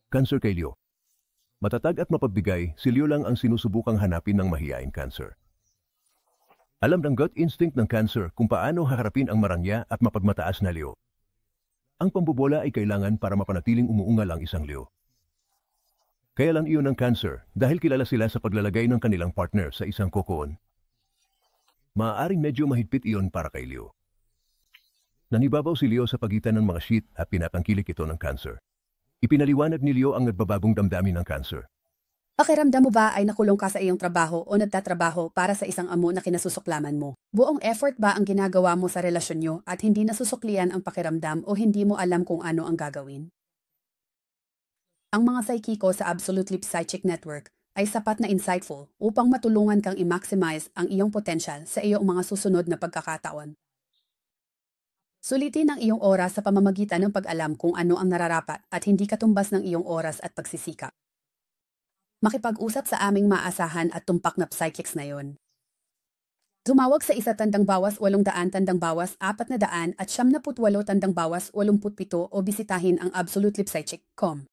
Cancer kay Leo. Matatag at mapagbigay, si Leo lang ang sinusubukang hanapin ng mahiyain cancer. Alam ng gut instinct ng cancer kung paano haharapin ang marangya at mapagmataas na Leo. Ang pambobola ay kailangan para mapanatiling umuungal ang isang Leo. Kaya lang iyon ng cancer dahil kilala sila sa paglalagay ng kanilang partner sa isang kokoon. Maaaring medyo mahigpit iyon para kay Leo. Nanibabaw si Leo sa pagitan ng mga sheet at pinatangkilik ito ng cancer. Ipinaliwanag ni Leo ang nagbabagong damdamin ng cancer. Pakiramdam mo ba ay nakulong ka sa iyong trabaho o nagtatrabaho para sa isang amo na kinasusuklaman mo? Buong effort ba ang ginagawa mo sa relasyon nyo at hindi nasusuklian ang pakiramdam o hindi mo alam kung ano ang gagawin? Ang mga psychico sa Absolutely Psychic Network ay sapat na insightful upang matulungan kang i-maximize ang iyong potential sa iyong mga susunod na pagkakataon. Sulitin ang iyong oras sa pamamagitan ng pag-alam kung ano ang nararapat at hindi katumbas ng iyong oras at pagsisikap. Makipag-usap sa aming maasahan at tumpak na psychics na yon. Tumawag sa 1 tandang bawas 800 tandang bawas 400 at 78 tandang bawas 87 o bisitahin ang absolutelypsychic.com.